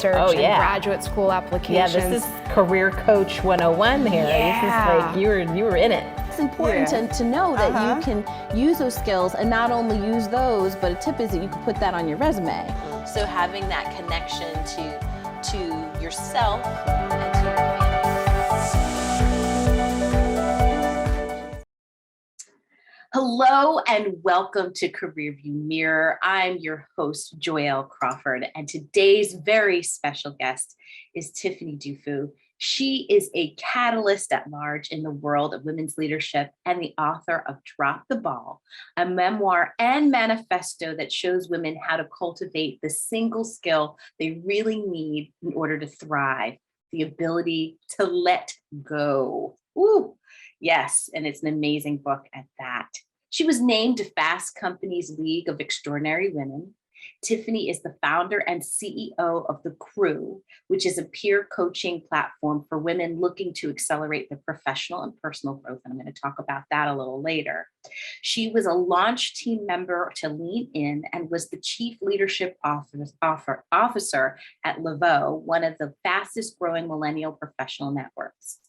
research and graduate school applications. Yeah, this is career coach 101 here. This is like you were in it. It's important to know that you can use those skills, and not only use those, but a tip is that you can put that on your resume. So having that connection to yourself and to your family. Hello and welcome to Career View Mirror. I'm your host, Joyel Crawford, and today's very special guest is Tiffany Dufu. She is a catalyst at large in the world of women's leadership and the author of Drop the Ball, a memoir and manifesto that shows women how to cultivate the single skill they really need in order to thrive, the ability to let go. Ooh. Yes, and it's an amazing book at that. She was named to Fast Company's League of Extraordinary Women. Tiffany is the founder and CEO of The Crew, which is a peer coaching platform for women looking to accelerate their professional and personal growth. And I'm going to talk about that a little later. She was a launch team member to Lean In and was the chief leadership officer at Laveau, one of the fastest growing millennial professional networks.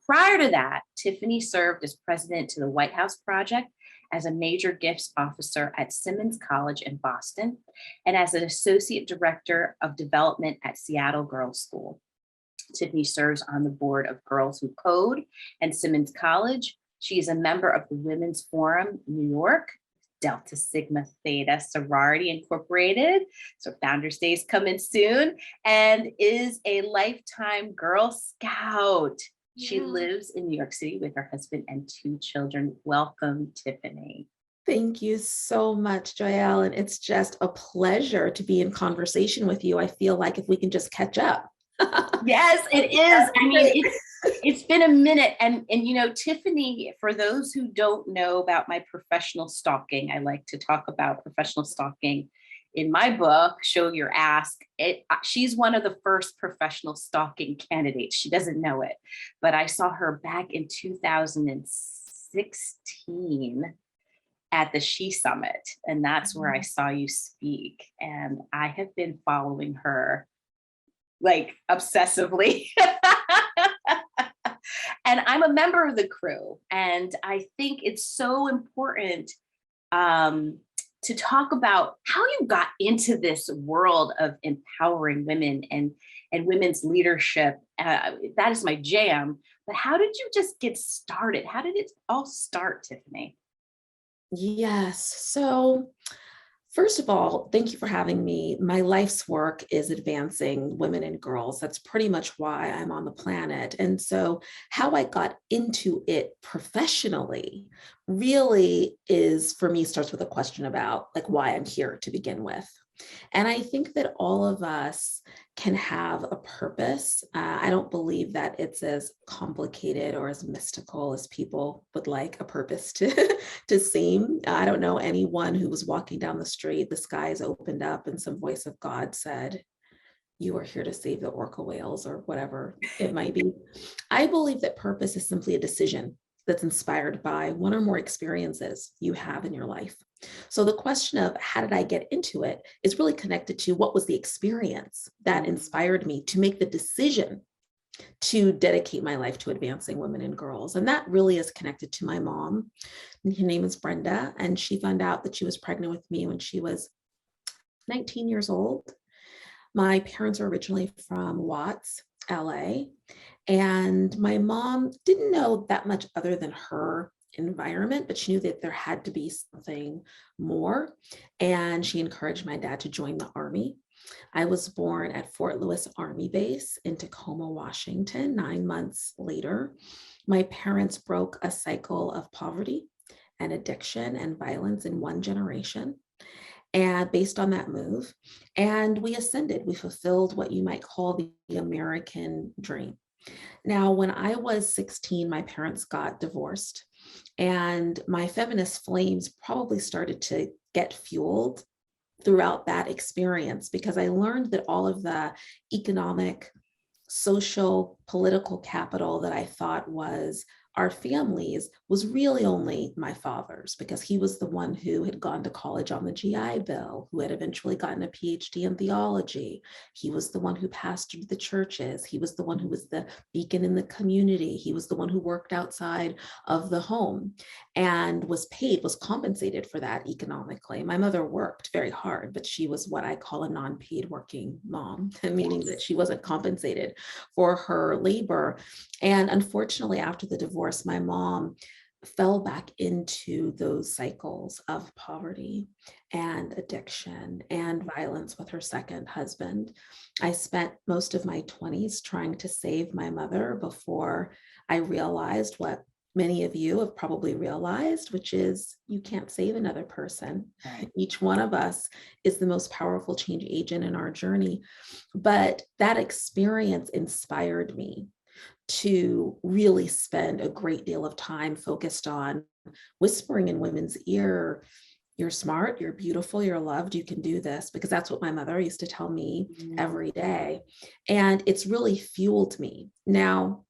Prior to that, Tiffany served as president to the White House Project, as a major gifts officer at Simmons College in Boston, and as an associate director of development at Seattle Girls School. Tiffany serves on the board of Girls Who Code and Simmons College. She is a member of the Women's Forum New York, Delta Sigma Theta Sorority Incorporated, so Founders Day is coming soon, and is a lifetime Girl Scout. She lives in New York City with her husband and 2 children. Welcome, Tiffany. Thank you so much, Joyel. And it's just a pleasure to be in conversation with you. I feel like if we can just catch up. Yes, it is. I mean, it's been a minute. And you know, Tiffany, for those who don't know about my professional stalking, I like to talk about professional stalking in my book, Show Your Ask. She's one of the first professional stalking candidates. She doesn't know it, but I saw her back in 2016 at the She Summit, and that's where I saw you speak. And I have been following her like obsessively. And I'm a member of The Crew, and I think it's so important to talk about how you got into this world of empowering women and women's leadership. That is my jam. But how did you just get started? How did it all start, Tiffany? Yes. So first of all, thank you for having me. My life's work is advancing women and girls. That's pretty much why I'm on the planet. And so how I got into it professionally really is, for me, starts with a question about like why I'm here to begin with. And I think that all of us can have a purpose. I don't believe that it's as complicated or as mystical as people would like a purpose to seem. I don't know anyone who was walking down the street, the skies opened up and some voice of God said, "You are here to save the orca whales," or whatever it might be. I believe that purpose is simply a decision that's inspired by one or more experiences you have in your life. So the question of how did I get into it is really connected to what was the experience that inspired me to make the decision to dedicate my life to advancing women and girls. And that really is connected to my mom. Her name is Brenda, and she found out that she was pregnant with me when she was 19 years old. My parents are originally from Watts, LA, and my mom didn't know that much other than her environment, but she knew that there had to be something more. And she encouraged my dad to join the Army. I was born at Fort Lewis Army Base in Tacoma, Washington. 9 months later, my parents broke a cycle of poverty and addiction and violence in one generation. And based on that move, and we ascended, we fulfilled what you might call the American dream. Now, when I was 16, my parents got divorced, and my feminist flames probably started to get fueled throughout that experience because I learned that all of the economic, social, political capital that I thought was our families was really only my father's, because he was the one who had gone to college on the GI Bill, who had eventually gotten a PhD in theology. He was the one who pastored the churches. He was the one who was the beacon in the community. He was the one who worked outside of the home and was compensated for that economically. My mother worked very hard, but she was what I call a non-paid working mom, meaning that she wasn't compensated for her labor. And unfortunately, after the divorce, my mom fell back into those cycles of poverty and addiction and violence with her second husband. I spent most of my 20s trying to save my mother before I realized what many of you have probably realized, which is you can't save another person. Right. Each one of us is the most powerful change agent in our journey. But that experience inspired me to really spend a great deal of time focused on whispering in women's ear, you're smart, you're beautiful, you're loved, you can do this, because that's what my mother used to tell me every day. And it's really fueled me. Now,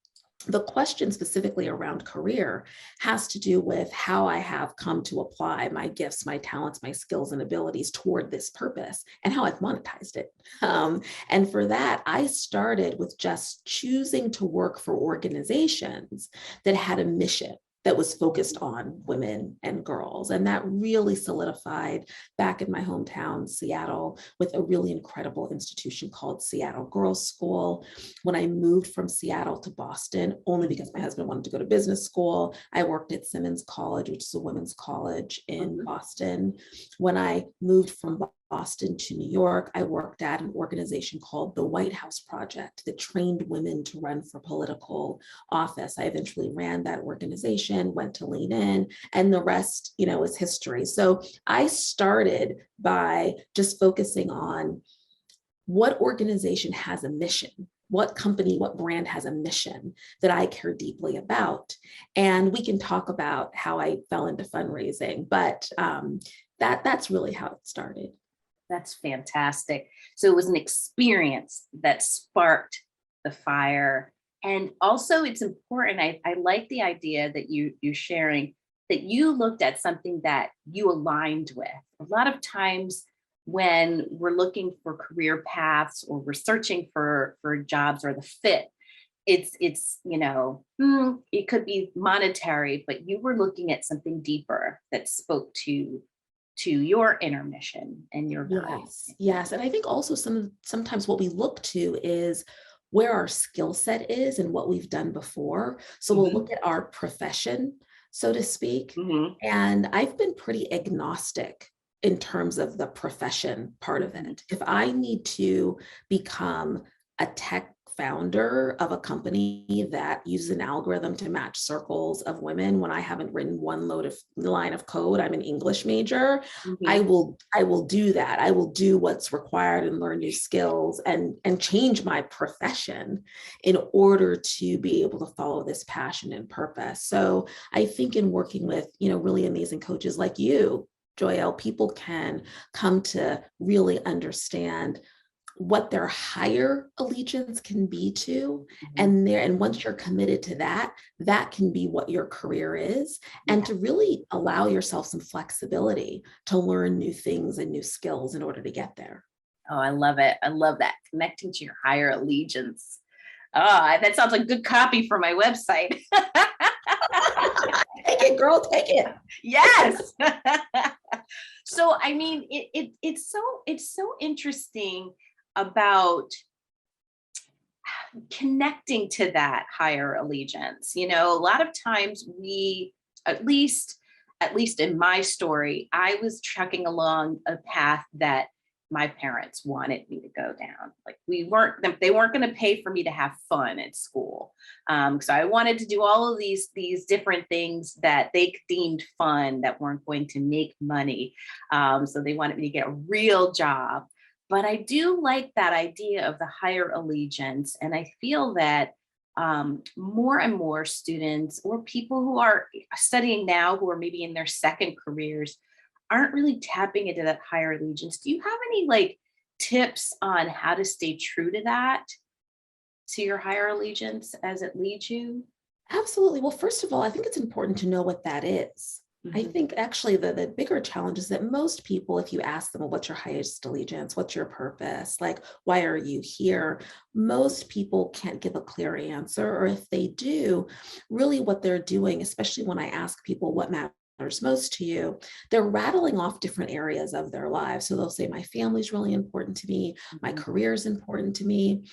the question specifically around career has to do with how I have come to apply my gifts, my talents, my skills and abilities toward this purpose and how I've monetized it. And for that, I started with just choosing to work for organizations that had a mission that was focused on women and girls. And that really solidified back in my hometown, Seattle, with a really incredible institution called Seattle Girls School. When I moved from Seattle to Boston, only because my husband wanted to go to business school, I worked at Simmons College, which is a women's college in Boston. When I moved from Boston to New York, I worked at an organization called the White House Project that trained women to run for political office. I eventually ran that organization, went to Lean In, and the rest, is history. So I started by just focusing on what organization has a mission, what company, what brand has a mission that I care deeply about. And we can talk about how I fell into fundraising, but that's really how it started. That's fantastic. So it was an experience that sparked the fire. And also it's important, I like the idea that you're sharing, that you looked at something that you aligned with. A lot of times when we're looking for career paths or we're searching for jobs or the fit, it's it could be monetary, but you were looking at something deeper that spoke to your inner mission and your values. Yes. And I think also sometimes what we look to is where our skill set is and what we've done before. So we'll look at our profession, so to speak. And I've been pretty agnostic in terms of the profession part of it. If I need to become a tech founder of a company that uses an algorithm to match circles of women when I haven't written one line of code, I'm an English major, I will do that. I will do what's required and learn new skills and change my profession in order to be able to follow this passion and purpose. So I think in working with, really amazing coaches like you, Joyel, people can come to really understand what their higher allegiance can be to. And once you're committed to that, that can be what your career is. And to really allow yourself some flexibility to learn new things and new skills in order to get there. Oh, I love it. I love that. Connecting to your higher allegiance. Oh, that sounds like good copy for my website. Take it, girl, take it. Yes. So, I mean, it's so interesting about connecting to that higher allegiance. A lot of times we, at least in my story, I was trucking along a path that my parents wanted me to go down. Like they weren't going to pay for me to have fun at school. So I wanted to do all of these different things that they deemed fun that weren't going to make money. So they wanted me to get a real job. But I do like that idea of the higher allegiance. And I feel that more and more students or people who are studying now, who are maybe in their second careers, aren't really tapping into that higher allegiance. Do you have any tips on how to stay true to that, to your higher allegiance as it leads you? Absolutely. Well, first of all, I think it's important to know what that is. I Mhm. think actually the bigger challenge is that most people, if you ask them, well, what's your highest allegiance? What's your purpose? Like, why are you here? Most people can't give a clear answer. Or if they do, really what they're doing, especially when I ask people what matters most to you, they're rattling off different areas of their lives. So they'll say, my family's really important to me, my Mhm. career is important to me.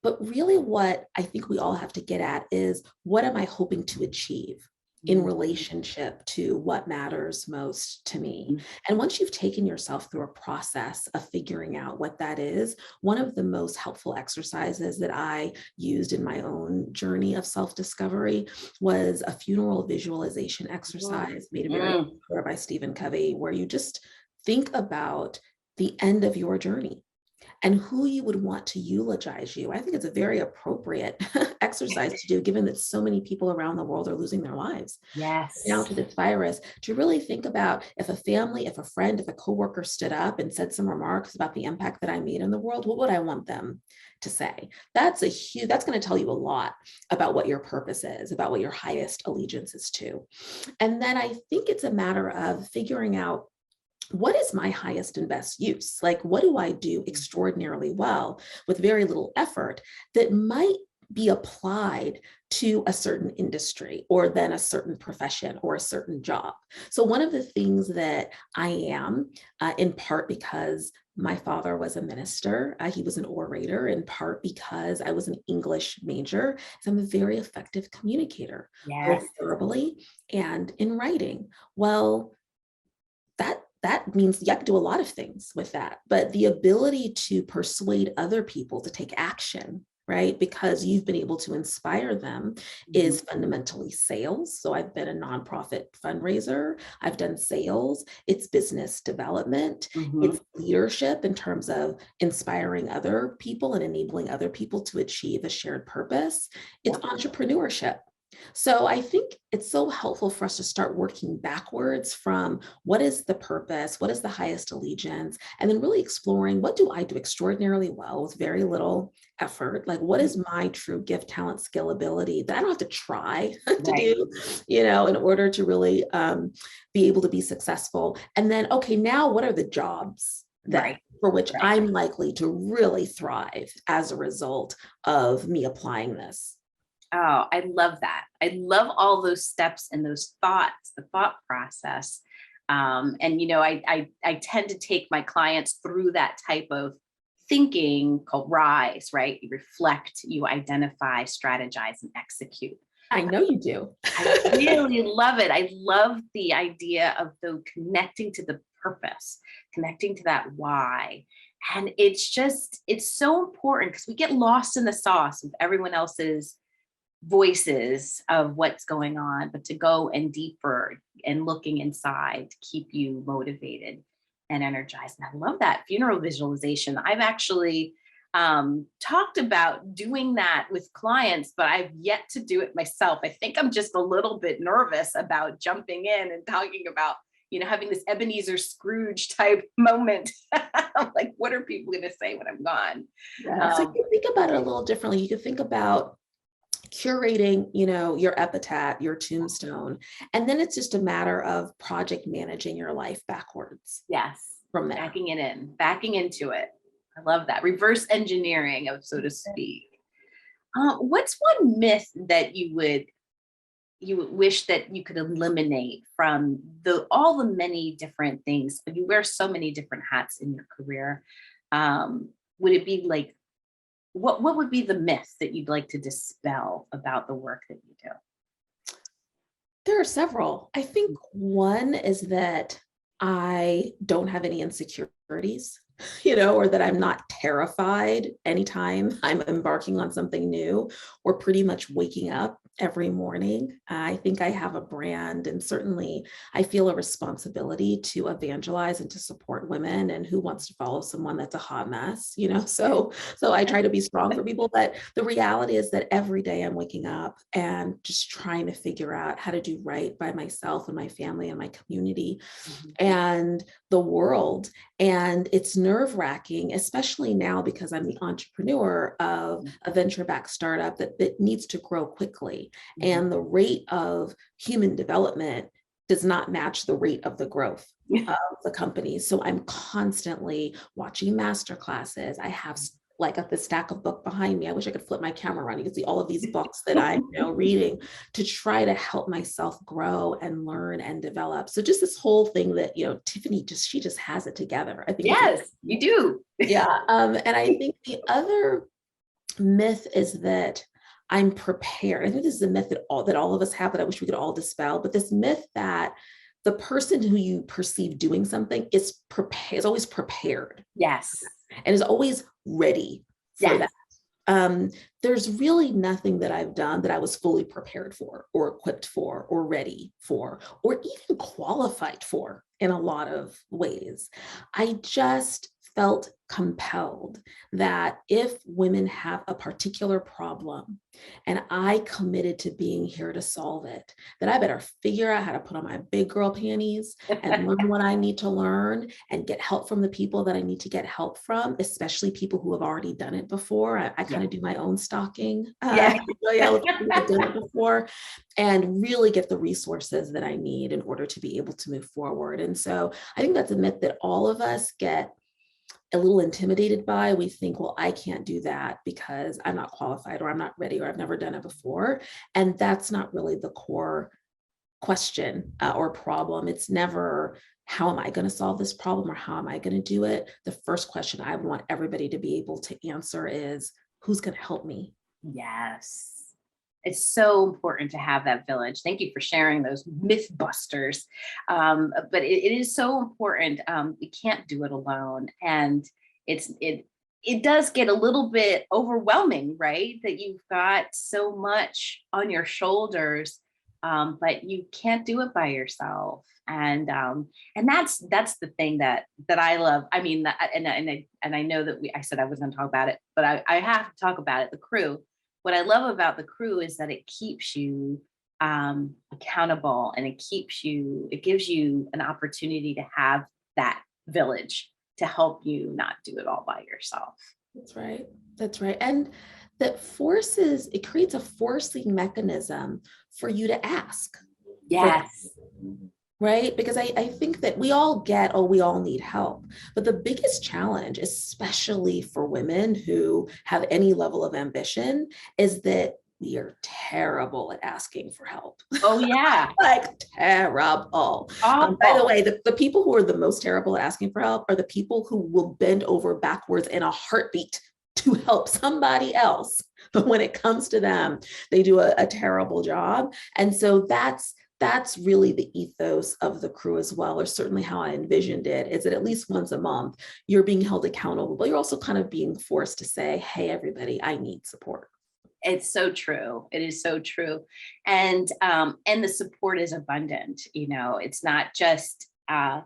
But really, what I think we all have to get at is what am I hoping to achieve in Mhm. relationship to what matters most to me? Mhm. And once you've taken yourself through a process of figuring out what that is, one of the most helpful exercises that I used in my own journey of self discovery was a funeral visualization exercise made very Mhm. popular by Stephen Covey, where you just think about the end of your journey and who you would want to eulogize you. I think it's a very appropriate exercise to do, given that so many people around the world are losing their lives now Yes. to this virus, to really think about if a family, if a friend, if a coworker stood up and said some remarks about the impact that I made in the world, what would I want them to say? That's going to tell you a lot about what your purpose is, about what your highest allegiance is to. And then I think it's a matter of figuring out what is my highest and best use? Like, what do I do extraordinarily well with very little effort that might be applied to a certain industry or then a certain profession or a certain job? So, one of the things that I am, in part because my father was a minister, he was an orator, in part because I was an English major, so I'm a very effective communicator, both Yes. verbally and in writing. Well, that means you have to do a lot of things with that, but the ability to persuade other people to take action, right, because you've been able to inspire them, Mhm. is fundamentally sales. So I've been a nonprofit fundraiser, I've done sales, it's business development, Mhm. it's leadership in terms of inspiring other people and enabling other people to achieve a shared purpose, it's Yep. entrepreneurship. So I think it's so helpful for us to start working backwards from what is the purpose, what is the highest allegiance, and then really exploring what do I do extraordinarily well with very little effort? Like, what is my true gift, talent, skill, ability that I don't have to try to Right. do, in order to really be able to be successful? And then, okay, now what are the jobs that Right. for which Right. I'm likely to really thrive as a result of me applying this? Oh, I love that. I love all those steps and those thoughts, the thought process. And I tend to take my clients through that type of thinking called RISE, right? You reflect, you identify, strategize, and execute. I know you do. I really love it. I love the idea of the connecting to the purpose, connecting to that why. And it's so important because we get lost in the sauce of everyone else's voices of what's going on, but to go and deeper and looking inside to keep you motivated and energized. And I love that funeral visualization. I've actually talked about doing that with clients, but I've yet to do it myself. I think I'm just a little bit nervous about jumping in and talking about, having this Ebenezer Scrooge type moment. Like, what are people going to say when I'm gone? Yeah. So you Um, can think about it a little differently. You can think about curating, your epitaph, your tombstone, and then it's just a matter of project managing your life backwards Yes, from there. backing into it. I love that. Reverse engineering of, so to speak. What's one myth that you would wish that you could eliminate from the all the many different things? You wear so many different hats in your career. Would it be like what would be the myth that you'd like to dispel about the work that you do? There are several. I think one is that I don't have any insecurities, or that I'm not terrified anytime I'm embarking on something new or pretty much waking up every morning. I think I have a brand, and certainly I feel a responsibility to evangelize and to support women. And who wants to follow someone that's a hot mess, So I try to be strong for people. But the reality is that every day I'm waking up and just trying to figure out how to do right by myself and my family and my community Mhm. and the world. And it's nerve-wracking, especially now because I'm the entrepreneur of a venture-backed startup that needs to grow quickly. And the rate of human development does not match the rate of the growth of the company. So I'm constantly watching master classes. I have like the stack of book behind me. I wish I could flip my camera around. You can see all of these books that I'm reading to try to help myself grow and learn and develop. So just this whole thing that, Tiffany she just has it together. I think. Yes, you do. Yeah. And I think the other myth is that I'm prepared. I think this is a myth that all of us have that I wish we could all dispel, but this myth that the person who you perceive doing something is always prepared. Yes. And is always ready for that. There's really nothing that I've done that I was fully prepared for or equipped for or ready for or even qualified for in a lot of ways. I just felt compelled that if women have a particular problem and I committed to being here to solve it, that I better figure out how to put on my big girl panties and learn what I need to learn and get help from the people that I need to get help from, especially people who have already done it before. I kind of do my own stalking. People who have done it before, and really get the resources that I need in order to be able to move forward. And so I think that's a myth that all of us get a little intimidated by. We think, well, I can't do that because I'm not qualified or I'm not ready or I've never done it before. And that's not really the core question or problem. It's never, how am I going to solve this problem or how am I going to do it? The first question I want everybody to be able to answer is, who's going to help me? Yes. It's so important to have that village. Thank you for sharing those myth busters. But it is so important. We can't do it alone. And it does get a little bit overwhelming, right? That you've got so much on your shoulders, but you can't do it by yourself. And that's the thing that I love. I mean, and I know that I said I was going to talk about it, but I have to talk about it. The crew. What I love about the crew is that it keeps you accountable, and it gives you an opportunity to have that village to help you not do it all by yourself. That's right. That's right. And it creates a forcing mechanism for you to ask. Yes. Right? Because I think that we all need help. But the biggest challenge, especially for women who have any level of ambition, is that we are terrible at asking for help. Oh, yeah. Like terrible. By the way, the people who are the most terrible at asking for help are the people who will bend over backwards in a heartbeat to help somebody else. But when it comes to them, they do a terrible job. And so that's really the ethos of the crew as well, or certainly how I envisioned it, is that at least once a month, you're being held accountable, but you're also kind of being forced to say, hey, everybody, I need support. It's so true. It is so true. And the support is abundant. It's not just the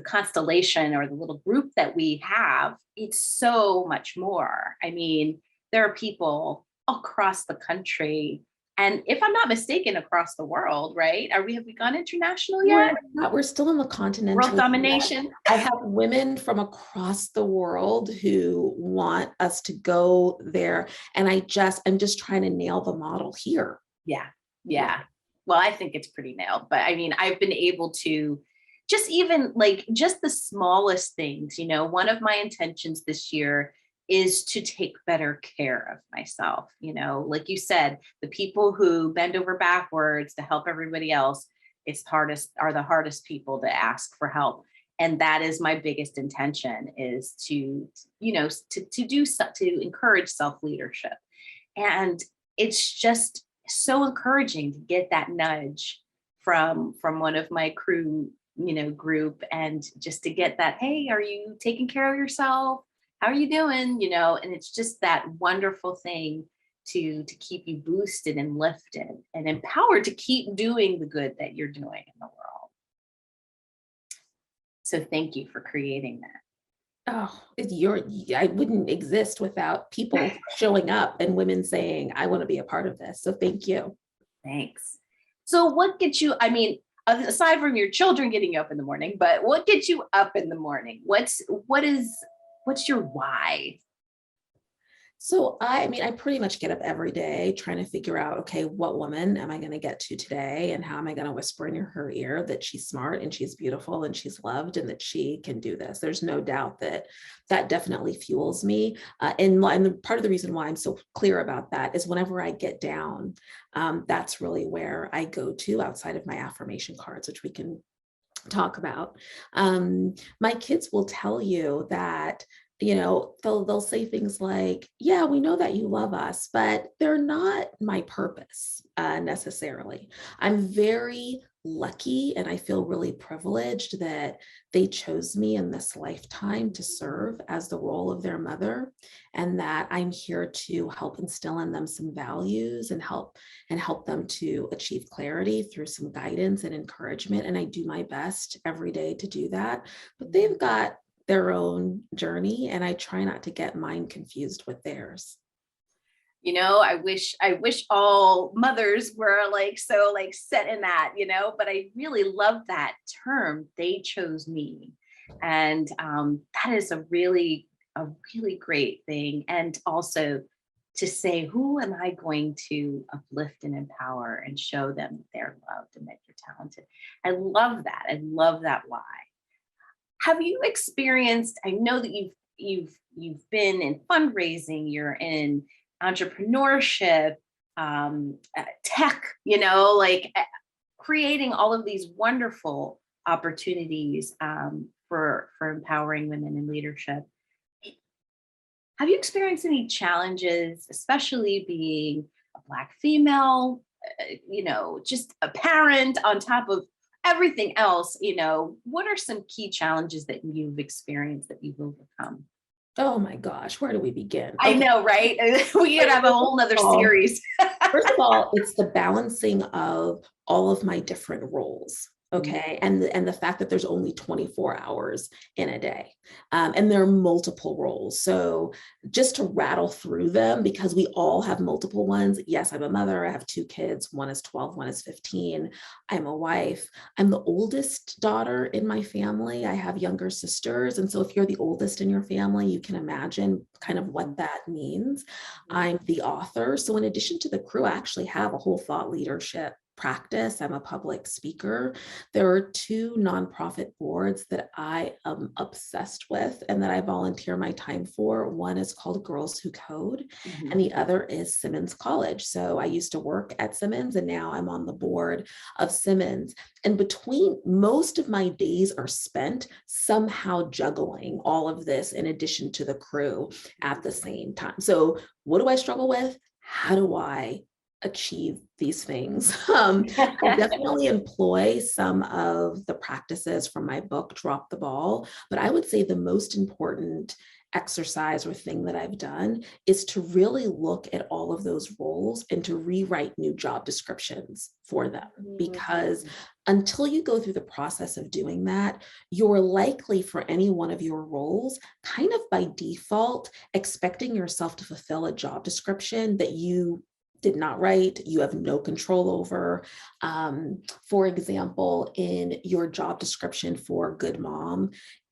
constellation or the little group that we have. It's so much more. I mean, there are people across the country, and if I'm not mistaken, across the world, right? Have we gone international yet? We're still in the continental world domination. I have women from across the world who want us to go there. And I'm just trying to nail the model here. Yeah. Well, I think it's pretty nailed, but I mean, I've been able to just the smallest things, one of my intentions this year is to take better care of myself. Like you said, the people who bend over backwards to help everybody else, are the hardest people to ask for help. And that is my biggest intention, is to encourage self-leadership. And it's just so encouraging to get that nudge from one of my crew, group, and just to get that, hey, are you taking care of yourself? How are you doing? And it's just that wonderful thing to keep you boosted and lifted and empowered to keep doing the good that you're doing in the world. So thank you for creating that. I wouldn't exist without people showing up and women saying, I want to be a part of this. So thank you. Thanks. So what gets you, aside from your children getting you up in the morning, but what gets you up in the morning? What's your why? So I mean, I pretty much get up every day trying to figure out, okay, what woman am I going to get to today? And how am I going to whisper in her ear that she's smart and she's beautiful and she's loved and that she can do this? There's no doubt that that definitely fuels me. And part of the reason why I'm so clear about that is whenever I get down, that's really where I go to outside of my affirmation cards, which we can talk about. My kids will tell you that, they'll say things like, yeah, we know that you love us, but they're not my purpose necessarily. I'm very lucky and I feel really privileged that they chose me in this lifetime to serve as the role of their mother, and that I'm here to help instill in them some values and help them to achieve clarity through some guidance and encouragement. And I do my best every day to do that, but they've got their own journey, and I try not to get mine confused with theirs. I wish all mothers were so set in that, but I really love that term, they chose me. And that is a really great thing. And also to say, who am I going to uplift and empower and show them that they're loved and that you're talented? I love that. I love that why. Have you experienced, I know that you've been in fundraising, you're in entrepreneurship, tech, creating all of these wonderful opportunities for empowering women in leadership. Have you experienced any challenges, especially being a Black female, just a parent on top of everything else? What are some key challenges that you've experienced that you've overcome? Oh my gosh, where do we begin? I know, right? We could have a whole nother series. First of all, it's the balancing of all of my different roles. Okay. And the fact that there's only 24 hours in a day. And there are multiple roles. So just to rattle through them, because we all have multiple ones. Yes, I'm a mother. I have 2 kids. One is 12, one is 15. I'm a wife. I'm the oldest daughter in my family. I have younger sisters. And so if you're the oldest in your family, you can imagine kind of what that means. I'm the author. So in addition to the crew, I actually have a whole thought leadership practice. I'm a public speaker. There are 2 nonprofit boards that I am obsessed with and that I volunteer my time for. One is called Girls Who Code, and the other is Simmons College. So I used to work at Simmons, and now I'm on the board of Simmons. And between, most of my days are spent somehow juggling all of this in addition to the crew at the same time. So what do I struggle with? How do I achieve these things? I definitely employ some of the practices from my book, Drop the Ball, but I would say the most important exercise or thing that I've done is to really look at all of those roles and to rewrite new job descriptions for them. Because until you go through the process of doing that, you're likely for any one of your roles, kind of by default, expecting yourself to fulfill a job description that you did not write, you have no control over. For example, in your job description for Good Mom,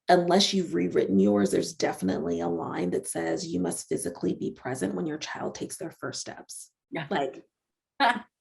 unless you've rewritten yours, there's definitely a line that says you must physically be present when your child takes their first steps. Like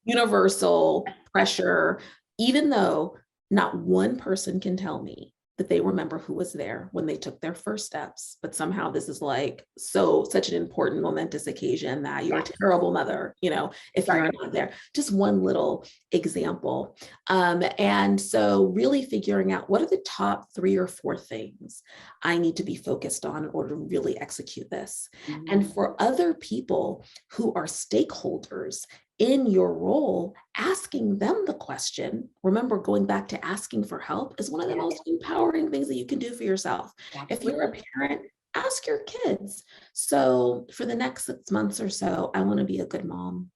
universal pressure, even though not one person can tell me that they remember who was there when they took their first steps, but somehow this is like such an important momentous occasion that you're a terrible mother, if you're not there. Just one little example. And so really figuring out what are the top 3 or 4 things I need to be focused on in order to really execute this. And for other people who are stakeholders in your role, asking them the question, remember, going back to asking for help is one of the most empowering things that you can do for yourself. If you're a parent, ask your kids. So for the next 6 months or so, I want to be a good mom.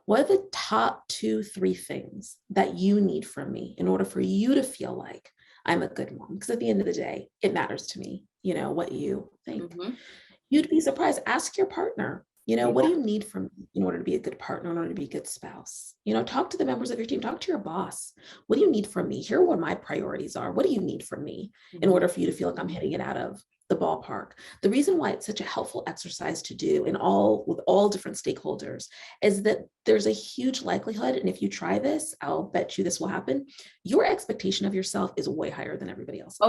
What are the top 2, 3 things that you need from me in order for you to feel like I'm a good mom? Because at the end of the day, it matters to me, what you think. You'd be surprised. Ask your partner, What do you need from me in order to be a good partner, in order to be a good spouse? Talk to the members of your team, talk to your boss. What do you need from me? Here are what my priorities are. What do you need from me in order for you to feel like I'm hitting it out of the ballpark? The reason why it's such a helpful exercise to do with all different stakeholders is that there's a huge likelihood, and if you try this, I'll bet you this will happen, your expectation of yourself is way higher than everybody else's.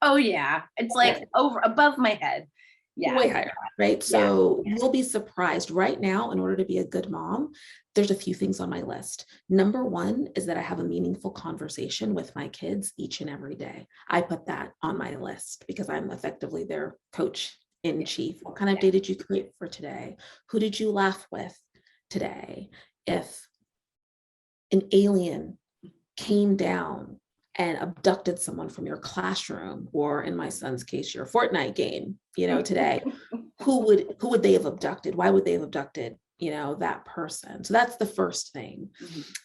Oh yeah. It's like above my head. Yeah. Way higher, right? So you'll be surprised. Right now, in order to be a good mom, there's a few things on my list. Number one is that I have a meaningful conversation with my kids each and every day. I put that on my list because I'm effectively their coach in chief. What kind of day did you create for today? Who did you laugh with today? If an alien came down and abducted someone from your classroom, or in my son's case, your Fortnite game, today, who would they have abducted? Why would they have abducted, that person? So that's the first thing.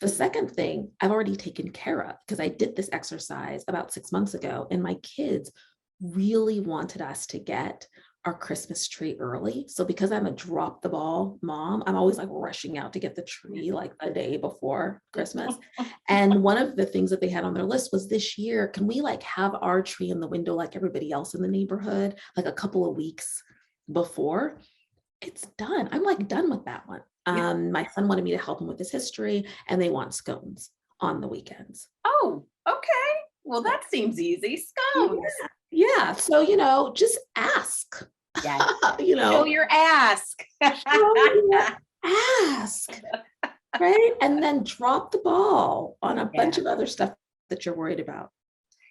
The second thing I've already taken care of, because I did this exercise about 6 months ago, and my kids really wanted us to get our Christmas tree early. So because I'm a drop the ball mom, I'm always like rushing out to get the tree like the day before Christmas. And one of the things that they had on their list was, this year, can we like have our tree in the window like everybody else in the neighborhood, like a couple of weeks before? It's done. I'm like done with that one. My son wanted me to help him with his history, and they want scones on the weekends. Oh, okay. Well, that seems easy. Scones. Yeah. So, just ask. Yeah. Show your ask. Ask. Right. And then drop the ball on a bunch of other stuff that you're worried about.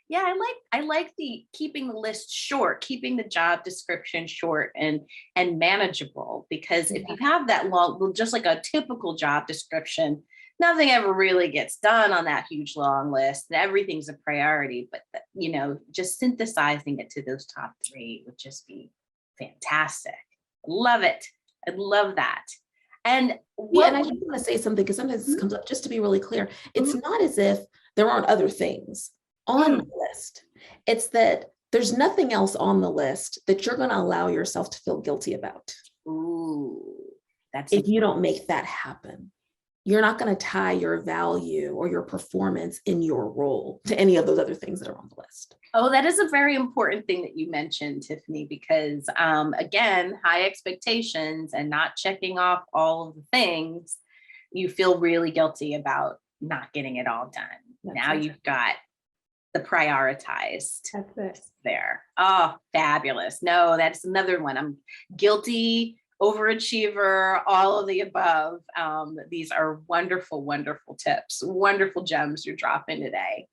Yeah, I like the keeping the list short, keeping the job description short and manageable, because if you have that long, just like a typical job description, nothing ever really gets done on that huge long list, and everything's a priority. But just synthesizing it to those top 3 would just be fantastic. Love it. I love that. And I just want to say something, because sometimes this comes up, just to be really clear. It's not as if there aren't other things on the list. It's that there's nothing else on the list that you're going to allow yourself to feel guilty about. Ooh, if you don't make that happen. You're not going to tie your value or your performance in your role to any of those other things that are on the list. Oh, that is a very important thing that you mentioned, Tiffany, because again, high expectations and not checking off all of the things, you feel really guilty about not getting it all done. Now you've got the prioritized there. Oh, fabulous. No, that's another one. I'm guilty, overachiever, all of the above. These are wonderful, wonderful tips, wonderful gems you're dropping today.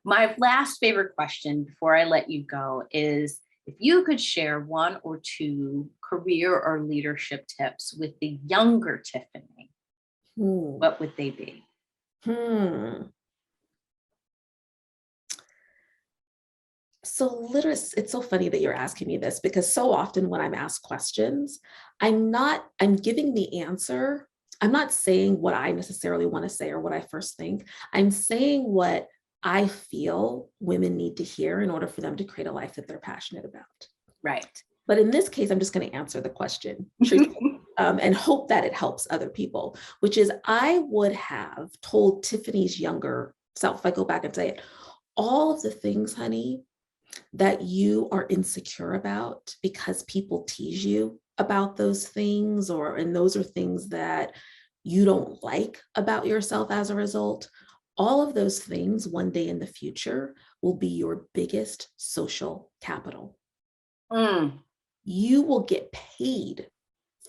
My last favorite question before I let you go is, if you could share 1 or 2 career or leadership tips with the younger Tiffany, what would they be? So it's so funny that you're asking me this, because so often when I'm asked questions, I'm giving the answer. I'm not saying what I necessarily want to say or what I first think. I'm saying what I feel women need to hear in order for them to create a life that they're passionate about. Right. But in this case, I'm just going to answer the question and hope that it helps other people, which is, I would have told Tiffany's younger self, if I go back and say it, all of the things, honey, that you are insecure about because people tease you about those things, and those are things that you don't like about yourself as a result. All of those things one day in the future will be your biggest social capital. You will get paid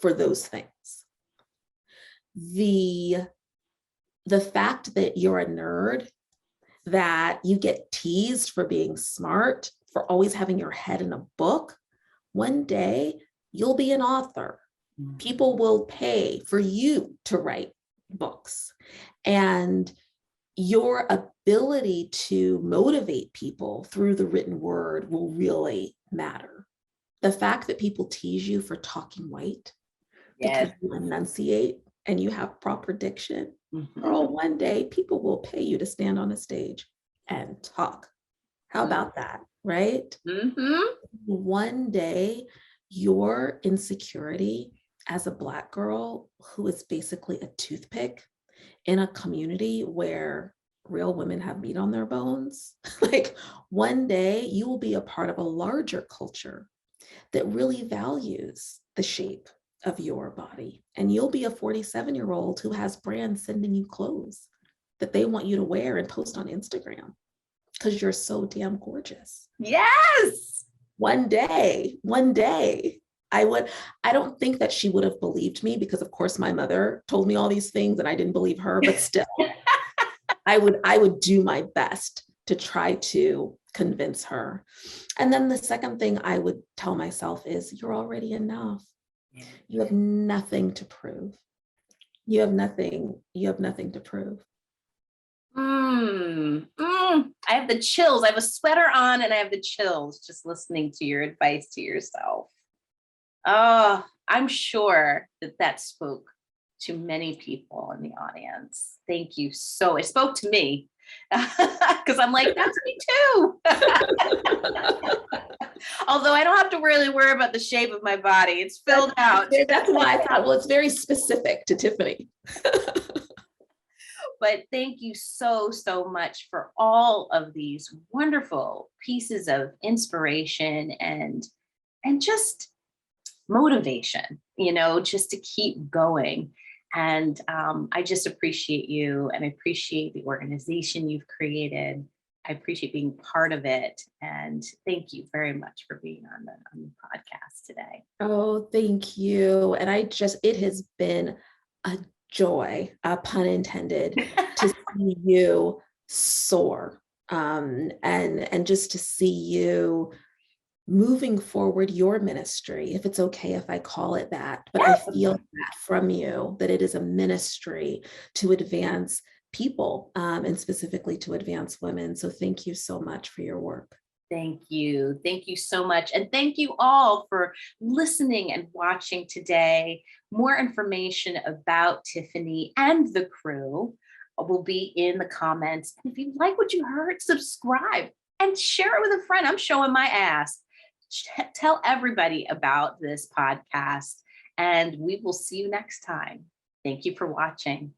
for those things. The fact that you're a nerd, that you get teased for being smart, for always having your head in a book, one day you'll be an author. People will pay for you to write books. And your ability to motivate people through the written word will really matter. The fact that people tease you for talking white, because you enunciate and you have proper diction, girl, one day people will pay you to stand on a stage and talk. How about that, right? One day your insecurity as a Black girl who is basically a toothpick in a community where real women have meat on their bones. Like one day you will be a part of a larger culture that really values the shape of your body. And you'll be a 47-year-old who has brands sending you clothes that they want you to wear and post on Instagram because you're so damn gorgeous. Yes. One day, I don't think that she would have believed me because of course my mother told me all these things and I didn't believe her, but still, I would do my best to try to convince her. And then the second thing I would tell myself is you're already enough. You have nothing to prove. You have nothing to prove. I have the chills. I have a sweater on and I have the chills just listening to your advice to yourself. Oh, I'm sure that spoke to many people in the audience. Thank you. So it spoke to me because I'm like, that's me too. Although I don't have to really worry about the shape of my body. It's filled out. That's why I thought, well, it's very specific to Tiffany. But thank you so, so much for all of these wonderful pieces of inspiration and just motivation, just to keep going. And I just appreciate you and I appreciate the organization you've created. I appreciate being part of it. And thank you very much for being on the podcast today. Oh, thank you. And it has been a joy, pun intended, to see you soar and just to see you moving forward your ministry, if it's okay if I call it that, but I feel that from you, that it is a ministry to advance people and specifically to advance women. So thank you so much for your work. Thank you. Thank you so much. And thank you all for listening and watching today. More information about Tiffany and the crew will be in the comments. And if you like what you heard, subscribe and share it with a friend. I'm showing my ass. Tell everybody about this podcast, and we will see you next time. Thank you for watching.